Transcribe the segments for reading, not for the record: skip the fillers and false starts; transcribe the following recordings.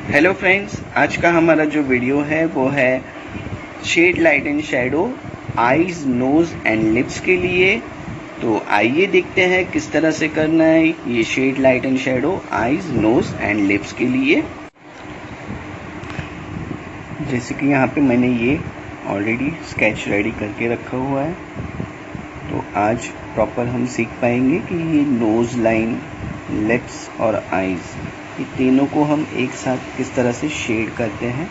Hello friends, आज का हमारा जो वीडियो है वो है shade light and shadow eyes, nose and lips के लिए। तो आइए देखते हैं किस तरह से करना है ये shade light and shadow eyes, nose and lips के लिए। जैसे कि यहाँ पे मैंने ये ऑलरेडी स्केच रेडी करके रखा हुआ है, तो आज प्रॉपर हम सीख पाएंगे कि ये नोज लाइन, लिप्स और आईज, ये तीनों को हम एक साथ किस तरह से शेड करते हैं।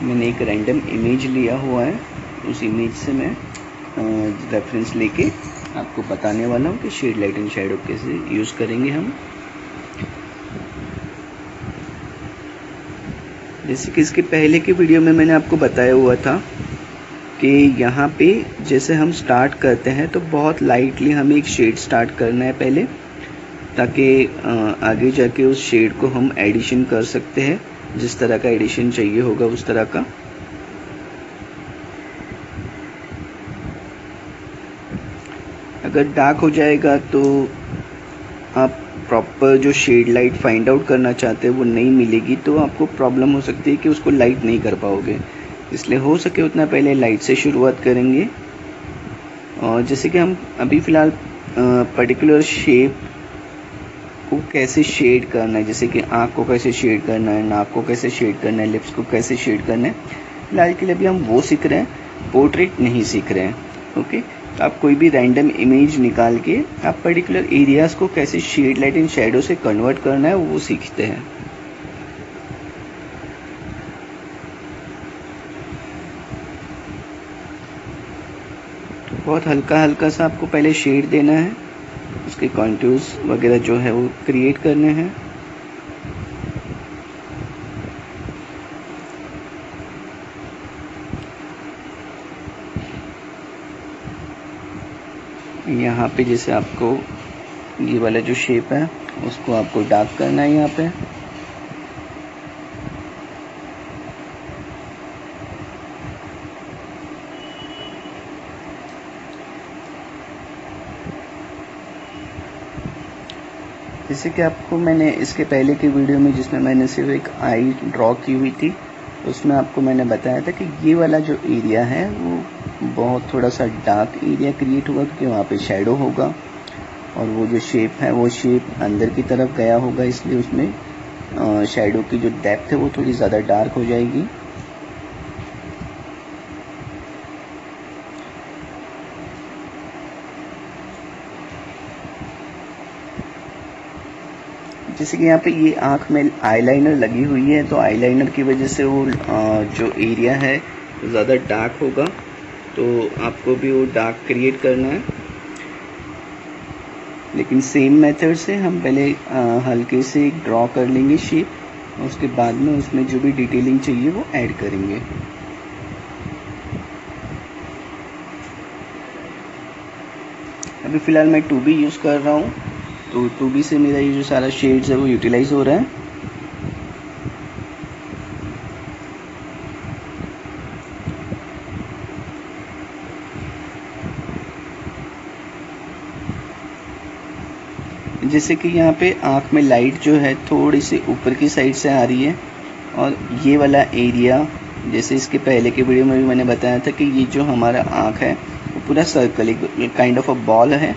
मैंने एक रैंडम इमेज लिया हुआ है, उस इमेज से मैं रेफरेंस लेके आपको बताने वाला हूँ कि शेड लाइट एंड शैडो कैसे यूज़ करेंगे हम। जैसे कि इसके पहले के वीडियो में मैंने आपको बताया हुआ था कि यहाँ पे जैसे हम स्टार्ट करते हैं तो बहुत लाइटली हमें एक शेड स्टार्ट करना है पहले, ताकि आगे जाके उस शेड को हम एडिशन कर सकते हैं, जिस तरह का एडिशन चाहिए होगा उस तरह का। अगर डार्क हो जाएगा तो आप प्रॉपर जो शेड लाइट फाइंड आउट करना चाहते हैं वो नहीं मिलेगी, तो आपको प्रॉब्लम हो सकती है कि उसको लाइट नहीं कर पाओगे। इसलिए हो सके उतना पहले लाइट से शुरुआत करेंगे। और जैसे कि हम अभी फ़िलहाल पर्टिकुलर शेप को कैसे शेड करना है, जैसे कि आँख को कैसे शेड करना है, नाक को कैसे शेड करना है, लिप्स को कैसे शेड करना है, फिलहाल के लिए अभी हम वो सीख रहे हैं, पोर्ट्रेट नहीं सीख रहे हैं। ओके, तो आप कोई भी रैंडम इमेज निकाल के आप पर्टिकुलर एरियाज़ को कैसे शेड लाइट एंड शैडो से कन्वर्ट करना है वो सीखते हैं। बहुत हल्का हल्का सा आपको पहले शेड देना है, उसके कॉन्टूर्स वगैरह जो है वो क्रिएट करने हैं। यहाँ पे जैसे आपको ये वाला जो शेप है उसको आपको डार्क करना है यहाँ पे। जैसे कि आपको मैंने इसके पहले के वीडियो में, जिसमें मैंने सिर्फ एक आई ड्रॉ की हुई थी, उसमें आपको मैंने बताया था कि ये वाला जो एरिया है वो बहुत थोड़ा सा डार्क एरिया क्रिएट होगा, क्योंकि वहाँ पे शैडो होगा और वो जो शेप है वो शेप अंदर की तरफ गया होगा, इसलिए उसमें शैडो की जो डेप्थ है वो थोड़ी ज़्यादा डार्क हो जाएगी। जैसे कि यहाँ पे ये आँख में आईलाइनर लगी हुई है, तो आईलाइनर की वजह से वो जो एरिया है ज़्यादा डार्क होगा, तो आपको भी वो डार्क क्रिएट करना है। लेकिन सेम मेथड से हम पहले हल्के से ड्रॉ कर लेंगे शेप, और उसके बाद में उसमें जो भी डिटेलिंग चाहिए वो ऐड करेंगे। अभी फ़िलहाल मैं 2B यूज़ कर रहा हूँ, तो 2B से मेरा ये जो सारा शेड्स है वो यूटिलाइज हो रहा है। जैसे कि यहाँ पे आँख में लाइट जो है थोड़ी सी ऊपर की साइड से आ रही है, और ये वाला एरिया, जैसे इसके पहले के वीडियो में भी मैंने बताया था कि ये जो हमारा आँख है वो पूरा सर्कल, एक काइंड ऑफ अ बॉल है।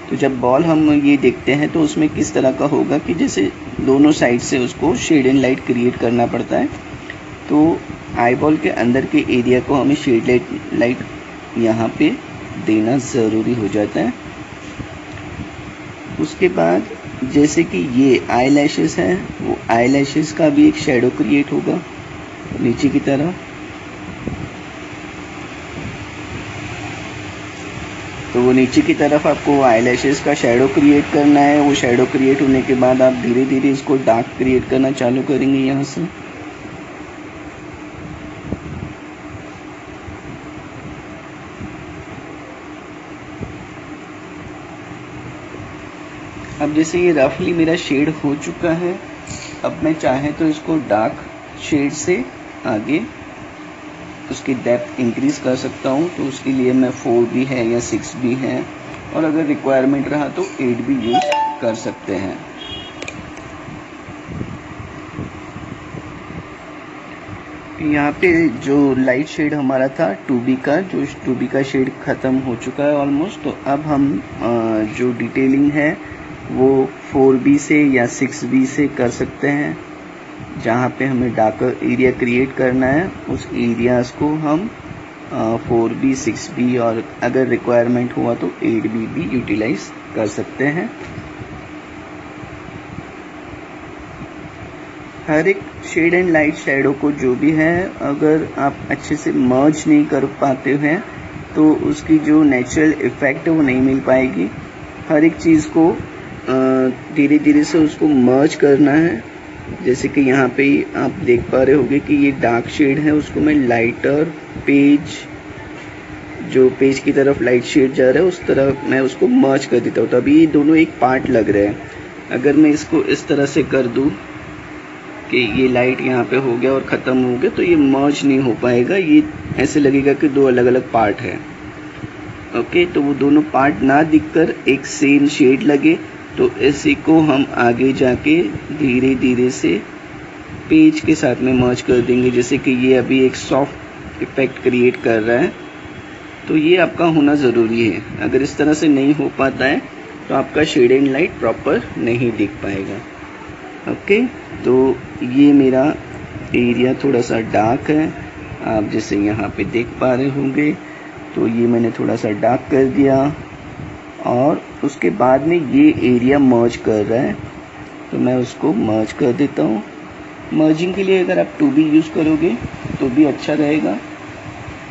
तो जब बॉल हम ये देखते हैं तो उसमें किस तरह का होगा कि जैसे दोनों साइड से उसको शेड एंड लाइट क्रिएट करना पड़ता है, तो आई बॉल के अंदर के एरिया को हमें शेड लाइट यहाँ पे देना ज़रूरी हो जाता है। उसके बाद जैसे कि ये आई लैशेस हैं, वो आई लैशेस का भी एक शेडो क्रिएट होगा नीचे की तरफ। तो वो नीचे की तरफ आपको आई लैशेस का शेडो क्रिएट करना है। वो शेडो क्रिएट होने के बाद आप धीरे धीरे इसको डार्क क्रिएट करना चालू करेंगे यहाँ से। अब जैसे ये रफली मेरा शेड हो चुका है, अब मैं चाहे तो इसको डार्क शेड से आगे उसकी डेप्थ इंक्रीज कर सकता हूँ, तो उसके लिए मैं 4 भी है या 6 भी है, और अगर रिक्वायरमेंट रहा तो 8 भी यूज़ कर सकते हैं। यहाँ पे जो लाइट शेड हमारा था 2B का, जो 2B का शेड ख़त्म हो चुका है ऑलमोस्ट। तो अब हम जो डिटेलिंग है वो 4B से या 6B से कर सकते हैं। जहाँ पे हमें डार्कर एरिया क्रिएट करना है उस एरियाज़ को हम 4B 6B और अगर रिक्वायरमेंट हुआ तो 8B भी यूटिलाइज कर सकते हैं। हर एक शेड एंड लाइट शैडो को जो भी है अगर आप अच्छे से मर्ज नहीं कर पाते हैं तो उसकी जो नेचुरल इफ़ेक्ट है वो नहीं मिल पाएगी। हर एक चीज़ को धीरे धीरे से उसको मर्ज करना है। जैसे कि यहाँ पे आप देख पा रहे होंगे कि ये डार्क शेड है, उसको मैं लाइटर पेज, जो पेज की तरफ लाइट शेड जा रहा है उस तरफ मैं उसको मर्ज कर देता हूँ। तो अभी ये दोनों एक पार्ट लग रहे हैं। अगर मैं इसको इस तरह से कर दूँ कि ये लाइट यहाँ पे हो गया और ख़त्म हो गया तो ये मर्ज नहीं हो पाएगा, ये ऐसे लगेगा कि दो अलग अलग पार्ट है। ओके, तो वो दोनों पार्ट ना दिखकर एक सेम शेड लगे तो इसी को हम आगे जाके धीरे धीरे से पेज के साथ में मर्ज कर देंगे। जैसे कि ये अभी एक सॉफ्ट इफेक्ट क्रिएट कर रहा है तो ये आपका होना ज़रूरी है। अगर इस तरह से नहीं हो पाता है तो आपका शेड एंड लाइट प्रॉपर नहीं दिख पाएगा। ओके, तो ये मेरा एरिया थोड़ा सा डार्क है, आप जैसे यहाँ पे देख पा रहे होंगे। तो ये मैंने थोड़ा सा डार्क कर दिया और उसके बाद में ये एरिया मर्ज कर रहा है तो मैं उसको मर्ज कर देता हूँ। मर्जिंग के लिए अगर आप 2B यूज़ करोगे तो भी अच्छा रहेगा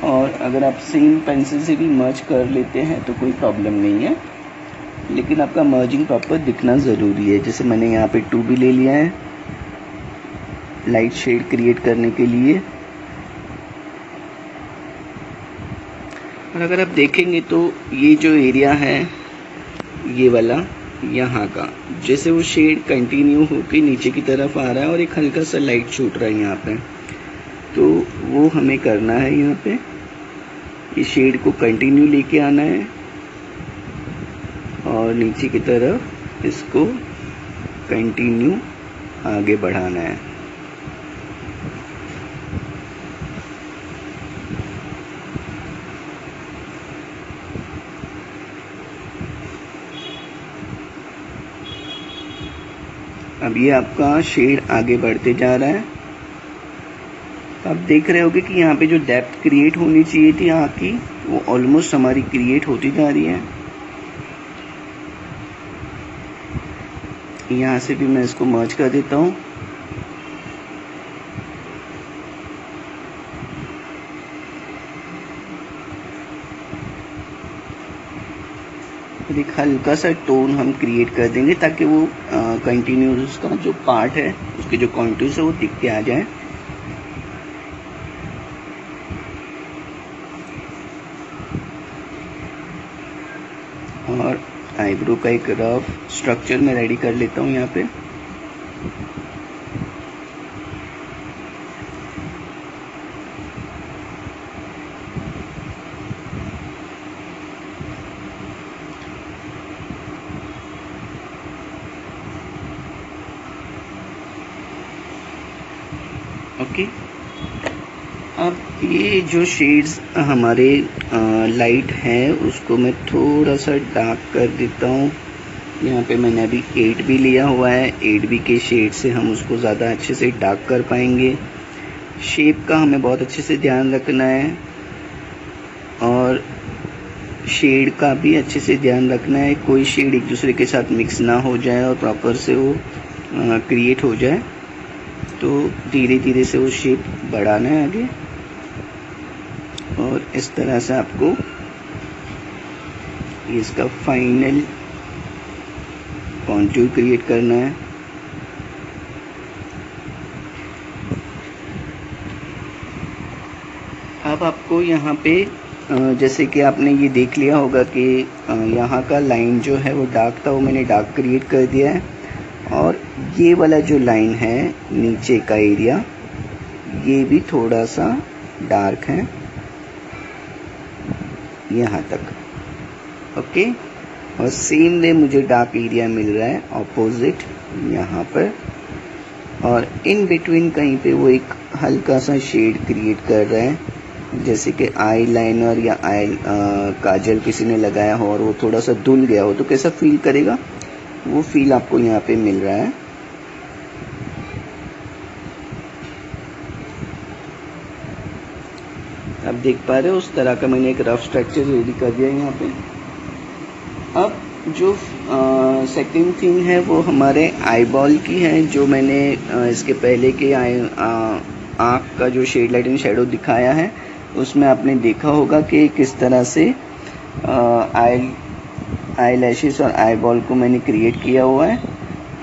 और अगर आप सेम पेंसिल से भी मर्ज कर लेते हैं तो कोई प्रॉब्लम नहीं है, लेकिन आपका मर्जिंग प्रॉपर दिखना ज़रूरी है। जैसे मैंने यहाँ पे 2B ले लिया है लाइट शेड क्रिएट करने के लिए। और अगर आप देखेंगे तो ये जो एरिया है ये वाला यहाँ का, जैसे वो शेड कंटिन्यू होकर नीचे की तरफ आ रहा है और एक हल्का सा लाइट छूट रहा है यहाँ पे, तो वो हमें करना है। यहाँ पे ये शेड को कंटिन्यू लेके आना है और नीचे की तरफ इसको कंटिन्यू आगे बढ़ाना है। अब ये आपका शेड आगे बढ़ते जा रहा है। आप देख रहे होगे कि यहाँ पे जो डेप्थ क्रिएट होनी चाहिए थी यहाँ की वो ऑलमोस्ट हमारी क्रिएट होती जा रही है। यहाँ से भी मैं इसको मर्ज कर देता हूँ। एक हल्का सा टोन हम क्रिएट कर देंगे ताकि वो कंटिन्यूस का जो पार्ट है उसके जो कॉन्टूर्स है वो दिख के आ जाए। और आईब्रो का एक रफ स्ट्रक्चर मैं रेडी कर लेता हूँ यहाँ पे। ओके, अब ये जो शेड्स हमारे लाइट हैं उसको मैं थोड़ा सा डार्क कर देता हूँ। यहाँ पे मैंने अभी 8B लिया हुआ है, 8B के शेड से हम उसको ज़्यादा अच्छे से डार्क कर पाएंगे। शेप का हमें बहुत अच्छे से ध्यान रखना है और शेड का भी अच्छे से ध्यान रखना है, कोई शेड एक दूसरे के साथ मिक्स ना हो जाए और प्रॉपर से वो क्रिएट हो जाए। तो धीरे धीरे से वो शेप बढ़ाना है आगे और इस तरह से आपको इसका फाइनल कॉन्टूर क्रिएट करना है। अब आपको यहाँ पे जैसे कि आपने ये देख लिया होगा कि यहाँ का लाइन जो है वो डार्क था, वो मैंने डार्क क्रिएट कर दिया है। और ये वाला जो लाइन है नीचे का एरिया ये भी थोड़ा सा डार्क है यहाँ तक। ओके, और सेम वे मुझे डार्क एरिया मिल रहा है ऑपोजिट यहाँ पर। और इन बिटवीन कहीं पे वो एक हल्का सा शेड क्रिएट कर रहा है, जैसे कि आई लाइनर या काजल किसी ने लगाया हो और वो थोड़ा सा धुल गया हो तो कैसा फील करेगा, वो फील आपको यहाँ पे मिल रहा है। आप देख पा रहे हो उस तरह का मैंने एक रफ स्ट्रक्चर रेडी कर दिया यहाँ पे। अब जो सेकंड थिंग है वो हमारे आई बॉल की है, जो मैंने इसके पहले के आँख का जो शेड लाइट एंड शेडो दिखाया है उसमें आपने देखा होगा कि किस तरह से आई लैशेस और आई बॉल को मैंने क्रिएट किया हुआ है।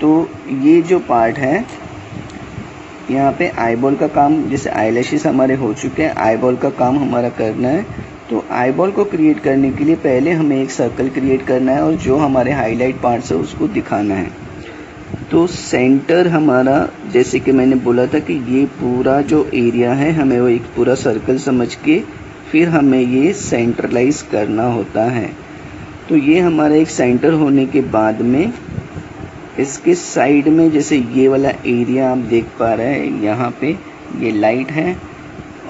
तो ये जो पार्ट है यहाँ पे आई बॉल का काम, जैसे आई लैशेस हमारे हो चुके हैं, आई बॉल का काम हमारा करना है। तो आई बॉल को क्रिएट करने के लिए पहले हमें एक सर्कल क्रिएट करना है और जो हमारे हाईलाइट पार्ट्स है उसको दिखाना है। तो सेंटर हमारा, जैसे कि मैंने बोला था कि ये पूरा जो एरिया है हमें वो एक पूरा सर्कल समझ के फिर हमें ये सेंट्रलाइज करना होता है। तो ये हमारा एक सेंटर होने के बाद में इसके साइड में, जैसे ये वाला एरिया आप देख पा रहे हैं, यहाँ पे ये लाइट है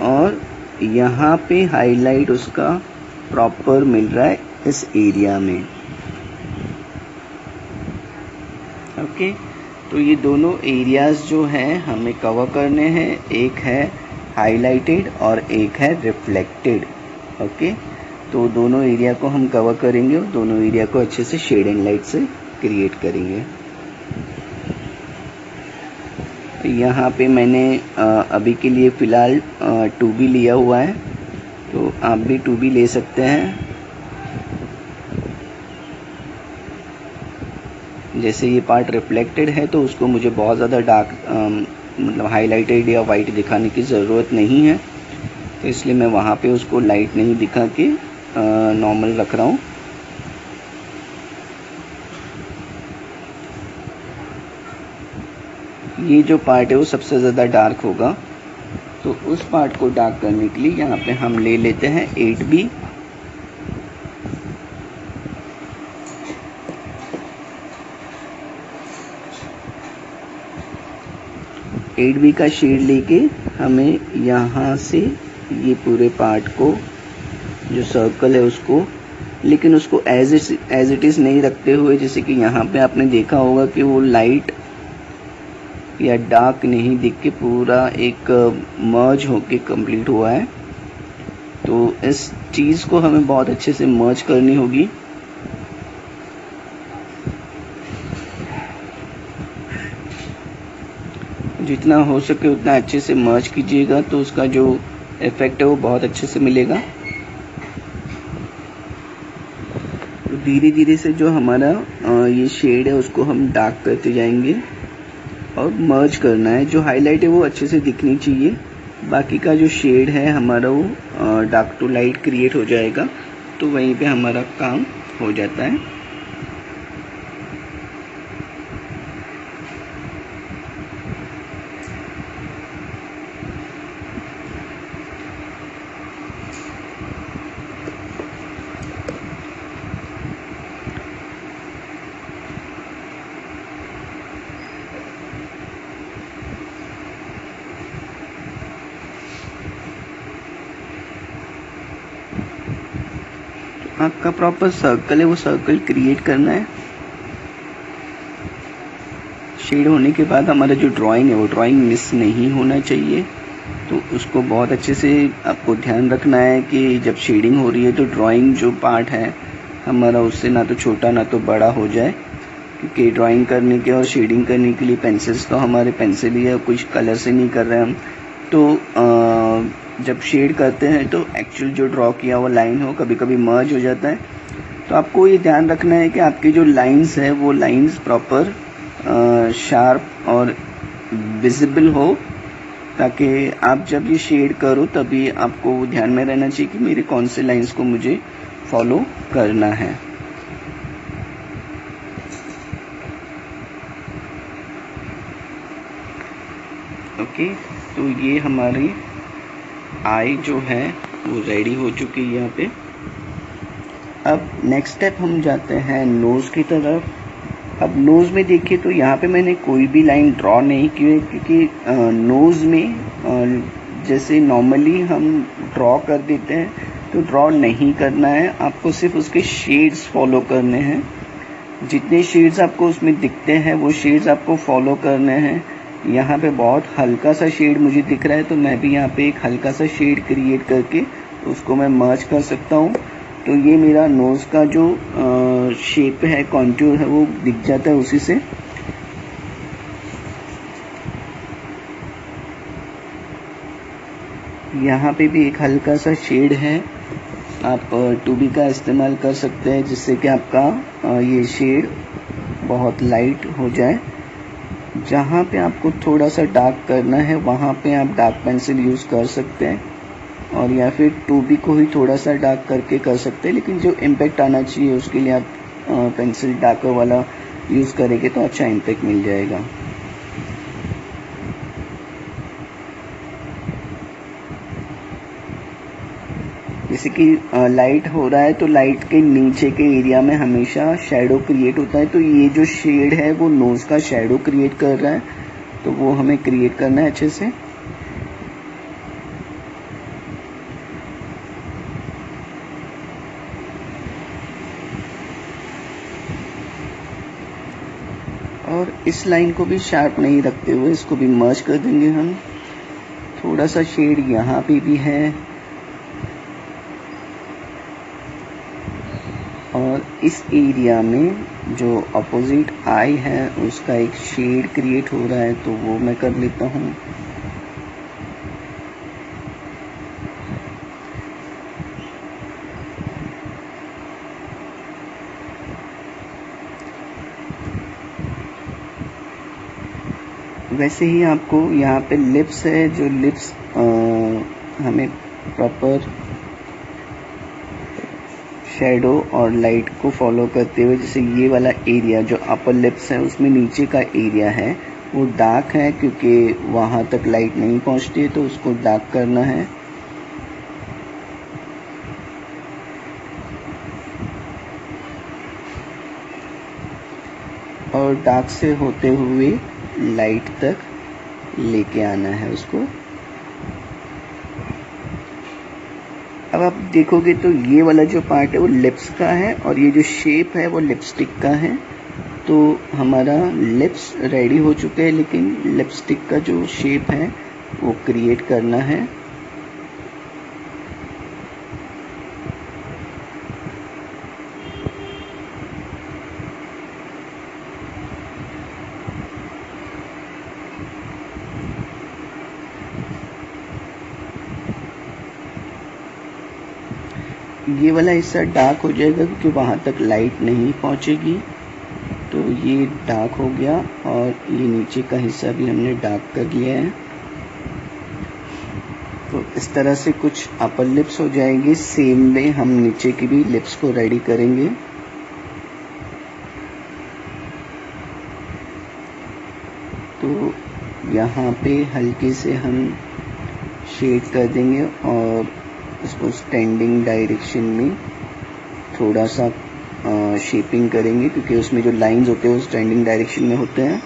और यहाँ पे हाईलाइट उसका प्रॉपर मिल रहा है इस एरिया में। ओके, तो ये दोनों एरियाज जो हैं हमें कवर करने हैं, एक है हाईलाइटेड और एक है रिफ्लेक्टेड। ओके, तो दोनों एरिया को हम कवर करेंगे और दोनों एरिया को अच्छे से शेड एंड लाइट से क्रिएट करेंगे। यहाँ पे मैंने अभी के लिए फ़िलहाल 2B लिया हुआ है, तो आप भी 2B ले सकते हैं। जैसे ये पार्ट रिफ्लेक्टेड है तो उसको मुझे बहुत ज़्यादा डार्क मतलब हाईलाइटेड या वाइट दिखाने की ज़रूरत नहीं है, तो इसलिए मैं वहाँ पे उसको लाइट नहीं दिखा के नॉर्मल रख रहा हूँ। ये जो पार्ट है वो सबसे ज़्यादा डार्क होगा, तो उस पार्ट को डार्क करने के लिए यहाँ पे हम ले लेते हैं 8B। एट बी का शेड लेके हमें यहाँ से ये पूरे पार्ट को, जो सर्कल है उसको, लेकिन उसको एज इट इज़ नहीं रखते हुए, जैसे कि यहाँ पे आपने देखा होगा कि वो लाइट या डार्क नहीं दिख के पूरा एक मर्ज होके कंप्लीट हुआ है। तो इस चीज़ को हमें बहुत अच्छे से मर्ज करनी होगी। जितना हो सके उतना अच्छे से मर्ज कीजिएगा तो उसका जो इफ़ेक्ट है वो बहुत अच्छे से मिलेगा। तो धीरे धीरे से जो हमारा ये शेड है उसको हम डार्क करते जाएंगे और मर्ज करना है। जो हाईलाइट है वो अच्छे से दिखनी चाहिए, बाकी का जो शेड है हमारा वो डार्क टू लाइट क्रिएट हो जाएगा, तो वहीं पे हमारा काम हो जाता है। आपका प्रॉपर सर्कल है वो सर्कल क्रिएट करना है। शेड होने के बाद हमारा जो ड्राइंग है वो ड्राइंग मिस नहीं होना चाहिए, तो उसको बहुत अच्छे से आपको ध्यान रखना है कि जब शेडिंग हो रही है तो ड्राइंग जो पार्ट है हमारा उससे ना तो छोटा ना तो बड़ा हो जाए, क्योंकि ड्राइंग करने के और शेडिंग करने के लिए पेंसिल्स तो हमारे पेंसिल ही है, कुछ कलर से नहीं कर रहे हम। तो जब शेड करते हैं तो एक्चुअल जो ड्रॉ किया हुआ लाइन हो कभी कभी मर्ज हो जाता है, तो आपको ये ध्यान रखना है कि आपकी जो लाइंस है वो लाइंस प्रॉपर शार्प और विजिबल हो, ताकि आप जब ये शेड करो तभी आपको ध्यान में रहना चाहिए कि मेरे कौन से लाइंस को मुझे फॉलो करना है। ओके, तो ये हमारी आई जो है वो रेडी हो चुकी है यहाँ पे। अब नेक्स्ट स्टेप हम जाते हैं नोज़ की तरफ। अब नोज़ में देखिए तो यहाँ पे मैंने कोई भी लाइन ड्रॉ नहीं की है, क्योंकि नोज़ में जैसे नॉर्मली हम ड्रॉ कर देते हैं तो ड्रॉ नहीं करना है, आपको सिर्फ उसके शेड्स फॉलो करने हैं। जितने शेड्स आपको उसमें दिखते हैं वो शेड्स आपको फॉलो करने हैं। यहाँ पे बहुत हल्का सा शेड मुझे दिख रहा है, तो मैं भी यहाँ पे एक हल्का सा शेड क्रिएट करके उसको मैं मर्ज कर सकता हूँ। तो ये मेरा नोज़ का जो शेप है, कॉन्टूर है, वो दिख जाता है उसी से। यहाँ पे भी एक हल्का सा शेड है, आप 2B का इस्तेमाल कर सकते हैं, जिससे कि आपका ये शेड बहुत लाइट हो जाए। जहाँ पे आपको थोड़ा सा डार्क करना है वहाँ पे आप डार्क पेंसिल यूज़ कर सकते हैं, और या फिर 2B को ही थोड़ा सा डार्क करके कर सकते हैं, लेकिन जो इम्पैक्ट आना चाहिए उसके लिए आप पेंसिल डार्कर वाला यूज़ करेंगे तो अच्छा इम्पैक्ट मिल जाएगा। जैसे कि लाइट हो रहा है तो लाइट के नीचे के एरिया में हमेशा शैडो क्रिएट होता है, तो ये जो शेड है वो नोज़ का शैडो क्रिएट कर रहा है, तो वो हमें क्रिएट करना है अच्छे से। और इस लाइन को भी शार्प नहीं रखते हुए इसको भी मर्ज कर देंगे हम। थोड़ा सा शेड यहाँ पे भी है, और इस एरिया में जो अपोजिट आई है उसका एक शेड क्रिएट हो रहा है, तो वो मैं कर लेता हूँ। वैसे ही आपको यहाँ पे लिप्स है, जो लिप्स हमें प्रॉपर शैडो और लाइट को फॉलो करते हुए, जैसे ये वाला एरिया जो अपर लिप्स है उसमें नीचे का एरिया है वो डार्क है, क्योंकि वहाँ तक लाइट नहीं पहुँचती है, तो उसको डार्क करना है। और डार्क से होते हुए लाइट तक लेके आना है उसको। अब आप देखोगे तो ये वाला जो पार्ट है वो लिप्स का है, और ये जो शेप है वो लिपस्टिक का है। तो हमारा लिप्स रेडी हो चुके हैं, लेकिन लिपस्टिक का जो शेप है वो क्रिएट करना है। ये वाला हिस्सा डार्क हो जाएगा क्योंकि वहाँ तक लाइट नहीं पहुँचेगी, तो ये डार्क हो गया, और ये नीचे का हिस्सा भी हमने डार्क कर लिया है। तो इस तरह से कुछ अपर लिप्स हो जाएंगे। सेम में हम नीचे की भी लिप्स को रेडी करेंगे। तो यहाँ पे हल्के से हम शेड कर देंगे और इसको स्टैंडिंग डायरेक्शन में थोड़ा सा शेपिंग करेंगे, क्योंकि उसमें जो लाइंस होते हैं वो स्टैंडिंग डायरेक्शन में होते हैं।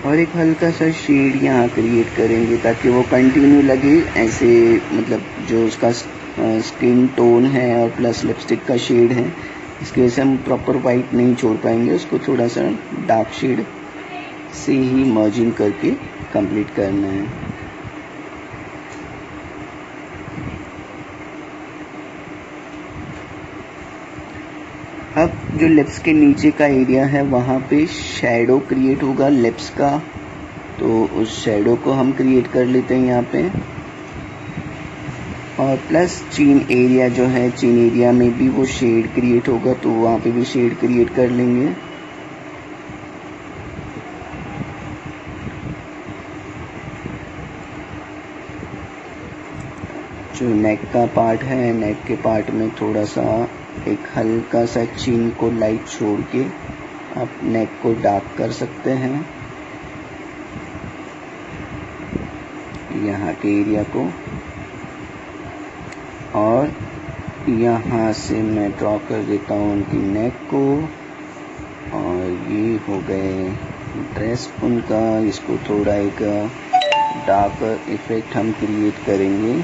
और एक हल्का सा शेड यहाँ क्रिएट करेंगे ताकि वो कंटिन्यू लगे ऐसे, मतलब जो उसका स्किन टोन है और प्लस लिपस्टिक का शेड है, इसकी वजह से हम प्रॉपर वाइट नहीं छोड़ पाएंगे, उसको थोड़ा सा डार्क शेड से ही मर्जिंग करके कंप्लीट करना है। अब जो लिप्स के नीचे का एरिया है वहाँ पे शैडो क्रिएट होगा लिप्स का, तो उस शैडो को हम क्रिएट कर लेते हैं यहाँ पे। और प्लस चीन एरिया जो है, चीन एरिया में भी वो शेड क्रिएट होगा, तो वहाँ पे भी शेड क्रिएट कर लेंगे। जो नेक का पार्ट है, नेक के पार्ट में थोड़ा सा एक हल्का सा चीन को लाइट छोड़ के आप नेक को डार्क कर सकते हैं, यहाँ के एरिया को। और यहाँ से मैं ड्रॉ कर देता हूँ उनकी नेक को, और ये हो गए ड्रेस उनका। इसको थोड़ा एक डार्कर इफेक्ट हम क्रिएट करेंगे।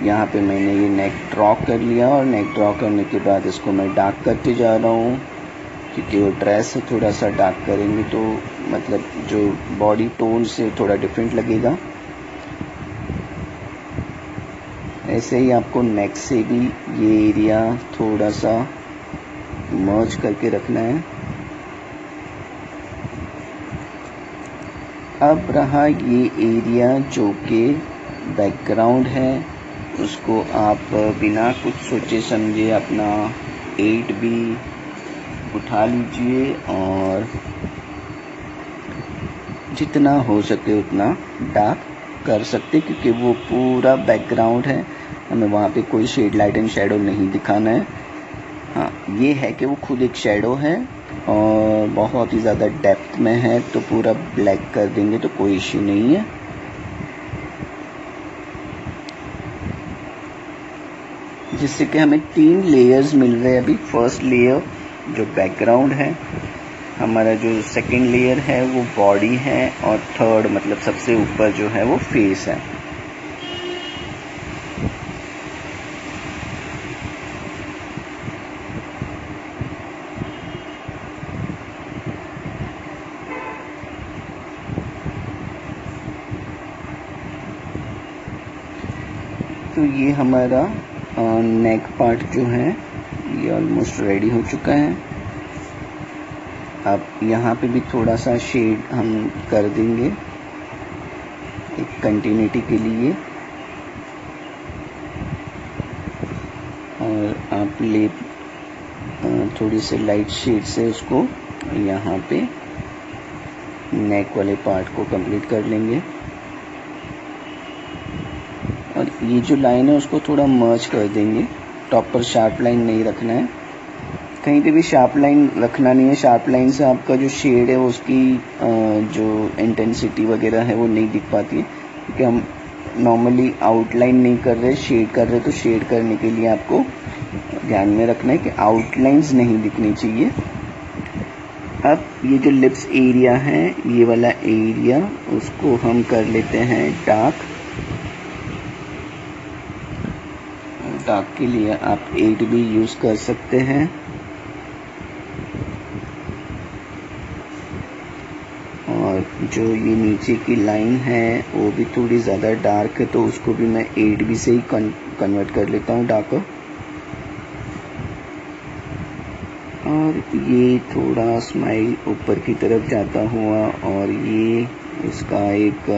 यहाँ पे मैंने ये नेक ड्रॉ कर लिया, और नेक ड्रॉ करने के बाद इसको मैं डार्क करते जा रहा हूँ, क्योंकि वो ड्रेस थोड़ा सा डार्क करेंगे तो मतलब जो बॉडी टोन से थोड़ा डिफरेंट लगेगा। ऐसे ही आपको नेक से भी ये एरिया थोड़ा सा मर्ज करके रखना है। अब रहा ये एरिया जो कि बैकग्राउंड है, उसको आप बिना कुछ सोचे समझे अपना 8B उठा लीजिए और जितना हो सके उतना डार्क कर सकते, क्योंकि वो पूरा बैकग्राउंड है, हमें वहाँ पे कोई शेड लाइट एंड शेडो नहीं दिखाना है। हाँ, ये है कि वो खुद एक शेडो है और बहुत ही ज़्यादा डेप्थ में है, तो पूरा ब्लैक कर देंगे तो कोई इश्यू नहीं है। जिससे कि हमें 3 लेयर्स मिल रहे हैं अभी। फर्स्ट लेयर जो बैकग्राउंड है हमारा, जो सेकंड लेयर है वो बॉडी है, और थर्ड मतलब सबसे ऊपर जो है वो फेस है। तो ये हमारा नेक पार्ट जो है ये ऑलमोस्ट रेडी हो चुका है। अब यहाँ पे भी थोड़ा सा शेड हम कर देंगे एक कंटिन्यूटी के लिए, और आप ले थोड़ी सी लाइट शेड से उसको यहाँ पे नेक वाले पार्ट को कंप्लीट कर लेंगे। और ये जो लाइन है उसको थोड़ा मर्ज कर देंगे, टॉप पर शार्प लाइन नहीं रखना है, कहीं पे भी शार्प लाइन रखना नहीं है। शार्प लाइन से आपका जो शेड है उसकी जो इंटेंसिटी वगैरह है वो नहीं दिख पाती है, क्योंकि हम नॉर्मली आउटलाइन नहीं कर रहे, शेड कर रहे, तो शेड करने के लिए आपको ध्यान में रखना है कि आउटलाइंस नहीं दिखनी चाहिए। अब ये जो लिप्स एरिया है, ये वाला एरिया, उसको हम कर लेते हैं डार्क। डार्क के लिए आप 8B यूज़ कर सकते हैं। और जो ये नीचे की लाइन है वो भी थोड़ी ज़्यादा डार्क है, तो उसको भी मैं 8B से ही कन्वर्ट कर लेता हूँ डार्क। और ये थोड़ा स्माइल ऊपर की तरफ जाता हुआ, और ये इसका एक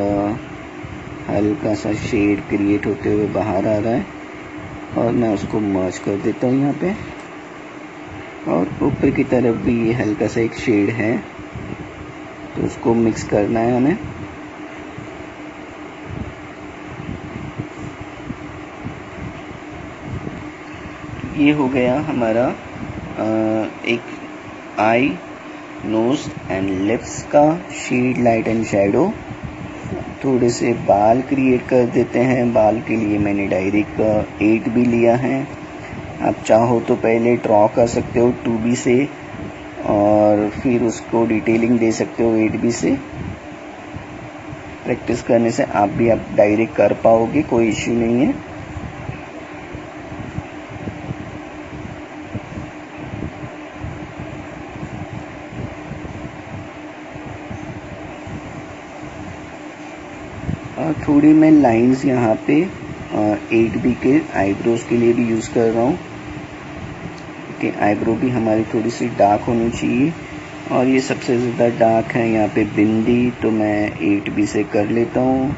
हल्का सा शेड क्रिएट होते हुए बाहर आ रहा है, और मैं उसको मर्ज कर देता हूँ यहाँ पे। और ऊपर की तरफ भी ये हल्का सा एक शेड है, तो उसको मिक्स करना है हमें। ये हो गया हमारा एक आई, नोज एंड लिप्स का शेड लाइट एंड शेडो। थोड़े से बाल क्रिएट कर देते हैं। बाल के लिए मैंने डायरेक्ट 8B लिया है। आप चाहो तो पहले ड्रॉ कर सकते हो 2B से, और फिर उसको डिटेलिंग दे सकते हो 8B से। प्रैक्टिस करने से आप डायरेक्ट कर पाओगे, कोई इश्यू नहीं है। थोड़ी मैं लाइंस यहाँ पे 8B के आईब्रोज के लिए भी यूज़ कर रहा हूँ, कि आईब्रो भी हमारी थोड़ी सी डार्क होनी चाहिए। और ये सबसे ज़्यादा डार्क है यहाँ पे बिंदी, तो मैं 8B से कर लेता हूँ।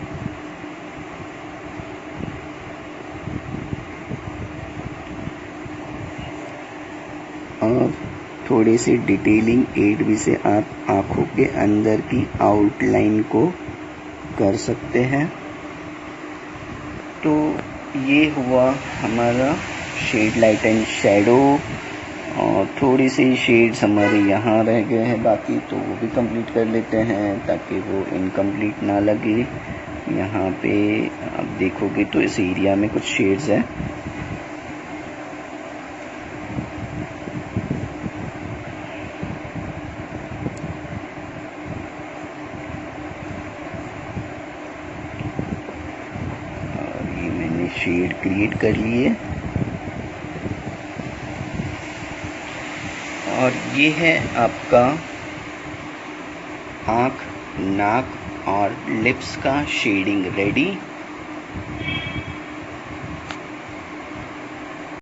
और थोड़ी सी डिटेलिंग 8B से आप आँखों के अंदर की आउटलाइन को कर सकते हैं। तो ये हुआ हमारा शेड लाइट एंड शेडो, और थोड़ी सी शेड्स हमारे यहाँ रह गए हैं बाकी, तो वो भी कंप्लीट कर लेते हैं ताकि वो इनकम्प्लीट ना लगे। यहाँ पे आप देखोगे तो इस एरिया में कुछ शेड्स हैं। और ये मैंने शेड क्रिएट कर लिए और ये है आपका आँख, नाक और लिप्स का शेडिंग रेडी।